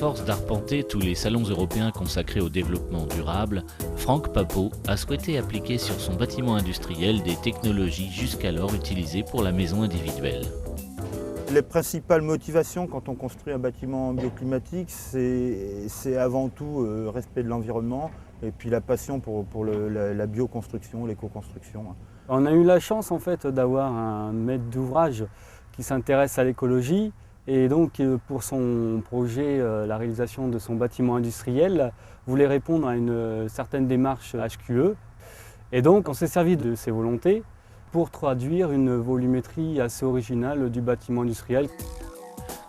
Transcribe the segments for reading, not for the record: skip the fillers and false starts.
force d'arpenter tous les salons européens consacrés au développement durable, Franck Papot a souhaité appliquer sur son bâtiment industriel des technologies jusqu'alors utilisées pour la maison individuelle. Les principales motivations quand on construit un bâtiment bioclimatique, c'est avant tout le respect de l'environnement et puis la passion pour la bioconstruction, l'éco-construction. On a eu la chance en fait d'avoir un maître d'ouvrage qui s'intéresse à l'écologie et donc pour son projet, la réalisation de son bâtiment industriel, voulait répondre à une certaine démarche HQE. Et donc on s'est servi de ses volontés pour traduire une volumétrie assez originale du bâtiment industriel.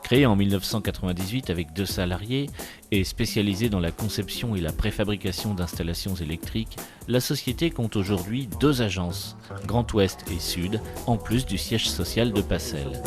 Créé en 1998 avec 2 salariés et spécialisé dans la conception et la préfabrication d'installations électriques, la société compte aujourd'hui 2 agences, Grand Ouest et Sud, en plus du siège social de Passel.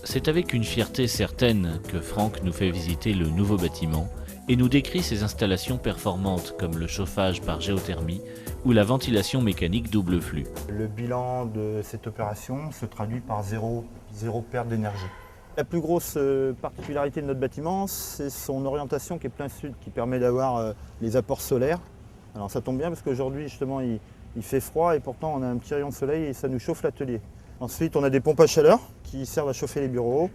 C'est avec une fierté certaine que Franck nous fait visiter le nouveau bâtiment et nous décrit ses installations performantes comme le chauffage par géothermie ou la ventilation mécanique double flux. Le bilan de cette opération se traduit par zéro perte d'énergie. La plus grosse particularité de notre bâtiment, c'est son orientation qui est plein sud, qui permet d'avoir les apports solaires. Alors ça tombe bien parce qu'aujourd'hui justement il fait froid et pourtant on a un petit rayon de soleil et ça nous chauffe l'atelier. Ensuite on a des pompes à chaleur qui servent à chauffer les bureaux,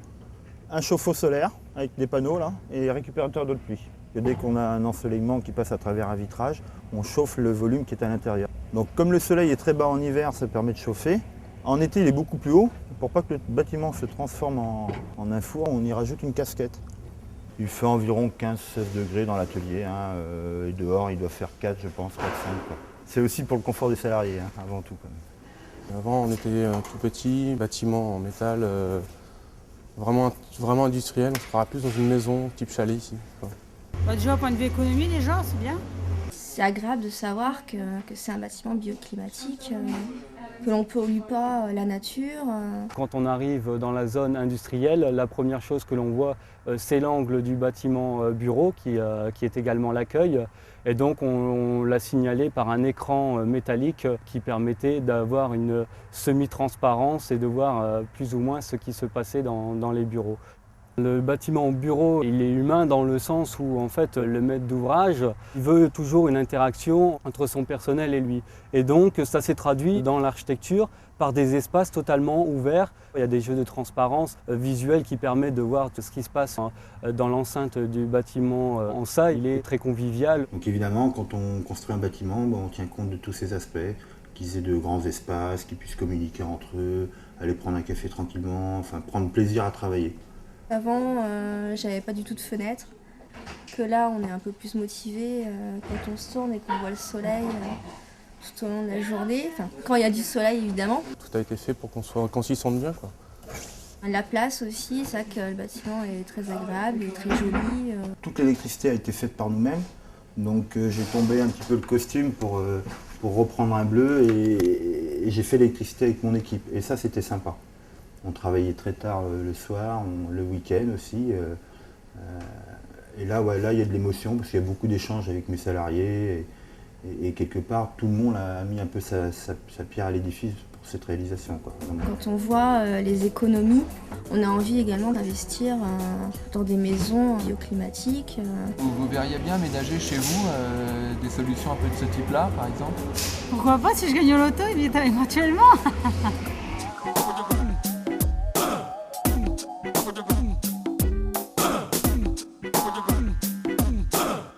un chauffe-eau solaire avec des panneaux là, et récupérateur d'eau de pluie. Et dès qu'on a un ensoleillement qui passe à travers un vitrage, on chauffe le volume qui est à l'intérieur. Donc comme le soleil est très bas en hiver, ça permet de chauffer. En été, il est beaucoup plus haut. Pour pas que le bâtiment se transforme en un four, on y rajoute une casquette. Il fait environ 15-16 degrés dans l'atelier. Et dehors, il doit faire 4, je pense, 4-5. C'est aussi pour le confort des salariés, avant tout. Quand même. Avant, on était tout petit, bâtiment en métal, vraiment industriel. On se fera plus dans une maison type chalet ici. Déjà, au point de vue économie, déjà, c'est bien. C'est agréable de savoir que c'est un bâtiment bioclimatique, que l'on ne pollue pas la nature. Quand on arrive dans la zone industrielle, la première chose que l'on voit, c'est l'angle du bâtiment bureau qui est également l'accueil. Et donc on l'a signalé par un écran métallique qui permettait d'avoir une semi-transparence et de voir plus ou moins ce qui se passait dans les bureaux. Le bâtiment bureau, il est humain dans le sens où en fait le maître d'ouvrage il veut toujours une interaction entre son personnel et lui. Et donc ça s'est traduit dans l'architecture par des espaces totalement ouverts. Il y a des jeux de transparence visuelle qui permettent de voir tout ce qui se passe dans l'enceinte du bâtiment. En ça, il est très convivial. Donc évidemment, quand on construit un bâtiment, on tient compte de tous ces aspects, qu'ils aient de grands espaces, qu'ils puissent communiquer entre eux, aller prendre un café tranquillement, enfin prendre plaisir à travailler. Avant, j'avais pas du tout de fenêtre, que là on est un peu plus motivé quand on se tourne et qu'on voit le soleil tout au long de la journée, enfin quand il y a du soleil évidemment. Tout a été fait pour qu'on s'y sente bien, quoi. La place aussi, c'est vrai que le bâtiment est très agréable et très joli. Toute l'électricité a été faite par nous-mêmes, donc j'ai tombé un petit peu le costume pour reprendre un bleu et j'ai fait l'électricité avec mon équipe et ça c'était sympa. On travaillait très tard le soir, le week-end aussi. Et là, il y a de l'émotion parce qu'il y a beaucoup d'échanges avec mes salariés. Et quelque part, tout le monde a mis un peu sa pierre à l'édifice pour cette réalisation. Quand on voit les économies, on a envie également d'investir dans des maisons bioclimatiques. Vous verriez bien ménager chez vous des solutions un peu de ce type-là, par exemple? Pourquoi pas, si je gagne au loto, éventuellement.